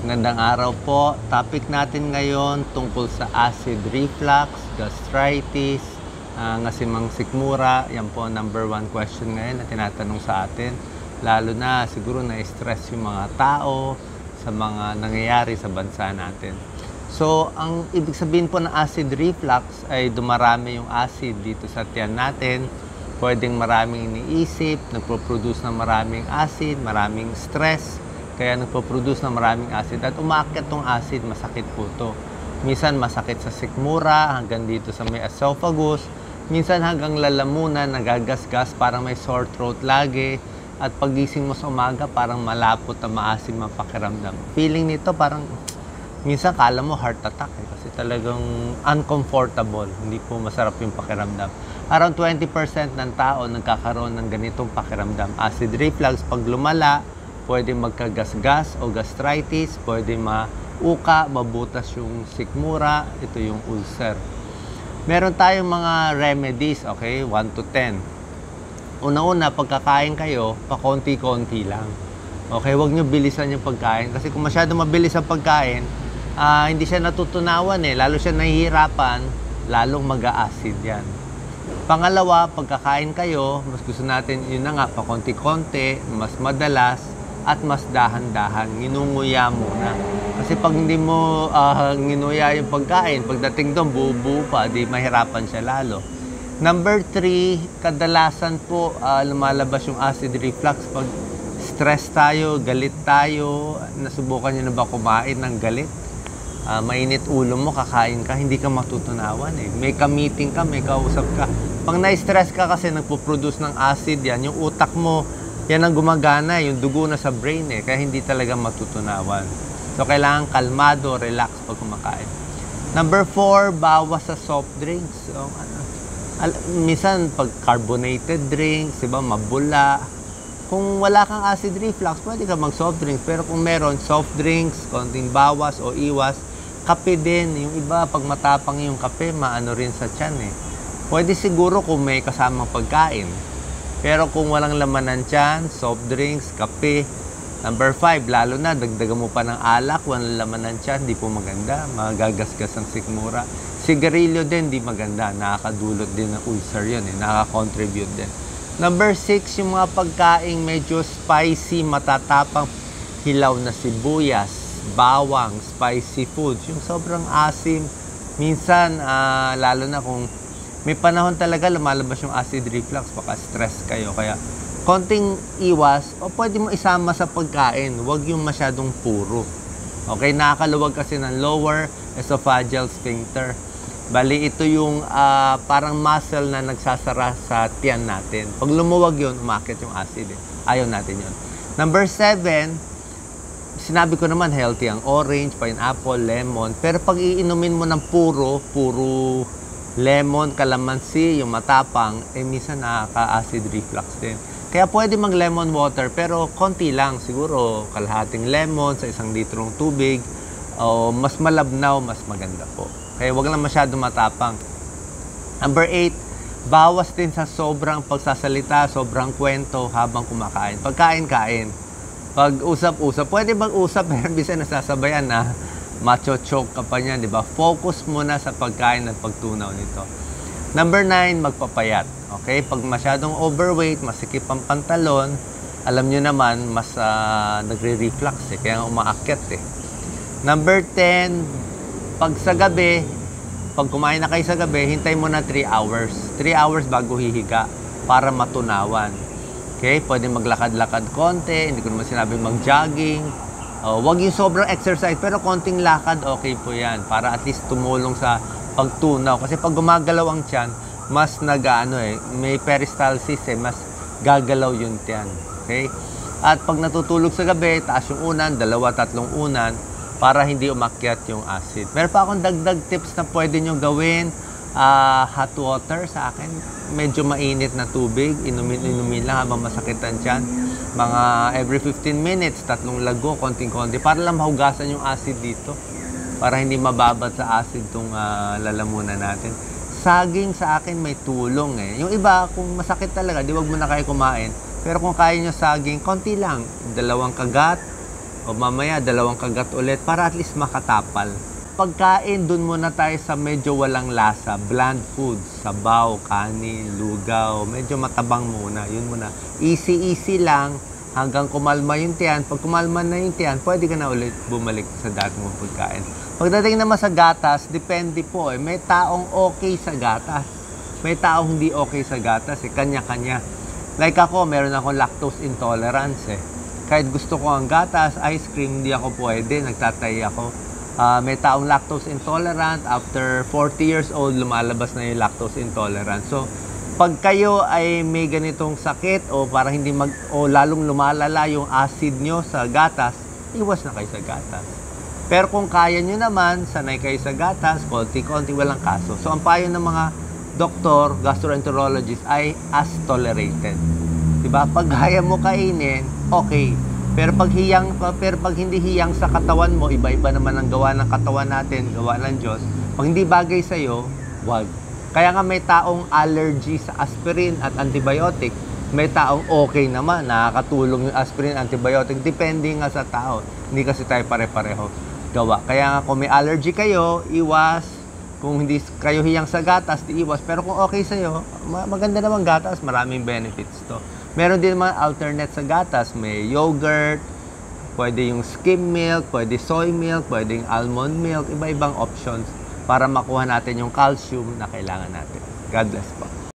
Magandang araw po. Topic natin ngayon tungkol sa acid reflux, gastritis, ngasimang sikmura. Yan po number 1 question ngayon na tinatanong sa atin. Lalo na siguro na-stress yung mga tao sa mga nangyayari sa bansa natin. So, ang ibig sabihin po ng acid reflux ay dumarami yung acid dito sa tiyan natin. Pwedeng maraming iniisip, nagpo-produce ng maraming acid, maraming stress. Kaya nagpo-produce ng maraming acid at umaakyat tong acid, masakit po to. Minsan masakit sa sikmura hanggang dito sa may esophagus. Minsan hanggang lalamunan, nagagasgas, parang may sore throat lagi. At pagising mo sa umaga, parang malapot na maasim ang pakiramdam. Feeling nito parang minsan kala mo heart attack kasi talagang uncomfortable. Hindi po masarap yung pakiramdam. Around 20% ng tao nagkakaroon ng ganitong pakiramdam. Acid reflux, pag lumala, pwede magkagasgas o gastritis, pwede mauka, mabutas yung sikmura, ito yung ulcer. Meron tayong mga remedies, okay? 1 to 10. Una-una, pagkakain kayo, pakonti-konti lang. Okay, huwag nyo bilisan yung pagkain. Kasi kung masyado mabilis ang pagkain, hindi siya natutunawan lalo siya nahihirapan, lalong mag-a-acid yan. Pangalawa, pagkakain kayo, mas gusto natin, yun na nga, pakonti-konti, mas madalas, at mas dahan-dahan, nginunguya muna. Kasi pag hindi mo nginuya yung pagkain, pagdating doon, buo-buo pa, di mahirapan siya lalo. Number 3, kadalasan po lumalabas yung acid reflux pag stress tayo, galit tayo. Nasubukan nyo na ba kumain ng galit? Mainit ulo mo, kakain ka, hindi ka matutunawan May ka-meeting ka, may kausap ka. Pag na-stress ka kasi nagpo-produce ng acid yan, yung utak mo, yan ang gumagana, yung dugo na sa brain kaya hindi talaga matutunawan. So, kailangan kalmado, relax pag kumakain. Number 4, bawas sa soft drinks. So, minsan, pag carbonated drinks, diba, mabula. Kung wala kang acid reflux, pwede ka mag-soft drinks. Pero kung meron soft drinks, konting bawas o iwas, kape din. Yung iba, pag matapang yung kape, maano rin sa tiyan Pwede siguro kung may kasamang pagkain. Pero kung walang laman ng tiyan, soft drinks, kape. Number 5, lalo na, dagdagan mo pa ng alak, walang laman ng tiyan, di po maganda. Magagasgas ang sikmura. Sigarilyo din, di maganda. Nakakadulot din ng ulcer yun Nakaka-contribute din. Number 6, yung mga pagkain medyo spicy, matatapang, hilaw na sibuyas, bawang, spicy foods. Yung sobrang asim. Minsan, lalo na kung may panahon talaga lumalabas yung acid reflux, baka stress kayo. Kaya konting iwas o pwede mo isama sa pagkain. Huwag yung masyadong puro. Okay, nakakaluwag kasi ng lower esophageal sphincter. Bali, ito yung parang muscle na nagsasara sa tiyan natin. Pag lumuwag yun, umakit yung acid Ayaw natin yun. Number 7, sinabi ko naman healthy ang orange, pineapple, lemon. Pero pag iinumin mo ng puro lemon, calamansi, yung matapang, minsan nakaka-acid reflux din. Kaya pwede mag-lemon water, pero konti lang. Siguro kalahating lemon sa 1 litrong tubig. O mas malabnaw, mas maganda po. Kaya wag lang masyado matapang. Number 8, bawas din sa sobrang pagsasalita, sobrang kwento habang kumakain. Pagkain-kain. Pag usap-usap, pwede mag-usap, pero bisa nasasabayan na macho-choke ka pa niyan, di ba? Focus muna sa pagkain at pagtunaw nito. Number 9, magpapayat. Okay? Pag masyadong overweight, masikip ang pantalon, alam nyo naman, mas nagre-reflux kaya umaakyat Number 10, pag sa gabi, pag kumain na kayo sa gabi, hintay mo na 3 hours. 3 hours bago hihiga para matunawan. Okay? Pwede maglakad-lakad konti, hindi ko naman sinabi mag-jogging. Wag yung sobrang exercise, pero konting lakad, okay po yan. Para at least tumulong sa pagtunaw. Kasi pag gumagalaw ang tiyan, mas may peristalsis mas gagalaw yung tiyan. Okay? At pag natutulog sa gabi, taas yung unan, 2-3 unan, para hindi umakyat yung acid. Meron pa akong dagdag tips na pwede nyo gawin. Hot water sa akin, medyo mainit na tubig, inumin lang habang masakit ang tiyan. Mga every 15 minutes, 3 lago, konting-konti, para lang mahugasan yung acid dito. Para hindi mababat sa acid itong lalamunan natin. Saging sa akin may tulong Yung iba, kung masakit talaga, di wag mo na kayo kumain. Pero kung kaya nyo saging, konti lang. 2 kagat, O mamaya, 2 kagat ulit para at least makatapal. Pagkain, dun muna tayo sa medyo walang lasa. Bland foods, sabaw, kanin, lugaw. Medyo matabang muna. Yun muna. Easy lang hanggang kumalma yung tiyan. Pag kumalma na yung tiyan, pwede ka na ulit bumalik sa dati mong pagkain. Pagdating naman sa gatas, depende po. May taong okay sa gatas. May taong hindi okay sa gatas. Kanya-kanya. Like ako, meron akong lactose intolerance Kahit gusto ko ang gatas, ice cream, hindi ako pwede. Nagtatay ako. May taong lactose intolerant. After 40 years old, lumalabas na yung lactose intolerance. So, pag kayo ay may ganitong sakit o parang hindi o lalong lumalala yung acid nyo sa gatas, iwas na kayo sa gatas. Pero kung kaya nyo naman, sanay kayo sa gatas, konti-konti, walang kaso. So, ang payo ng mga doktor, gastroenterologist ay as tolerated. Diba? Pag kaya mo kainin, okay. Pero pag hindi hiyang sa katawan mo, iba-iba naman ang gawa ng katawan natin, gawa ng Diyos. Pag hindi bagay sa'yo, wag. Kaya nga may taong allergy sa aspirin at antibiotic. May taong okay naman, nakakatulong yung aspirin, antibiotic. Depende nga sa tao. Hindi kasi tayo pare-pareho gawa. Kaya nga kung may allergy kayo, iwas. Kung hindi kayo hiyang sa gatas, iwas. Pero kung okay sa'yo, maganda naman gatas. Maraming benefits to. Meron din mga alternate sa gatas. May yogurt, pwede yung skim milk, pwede soy milk, pwede yung almond milk. Iba-ibang options para makuha natin yung calcium na kailangan natin. God bless po.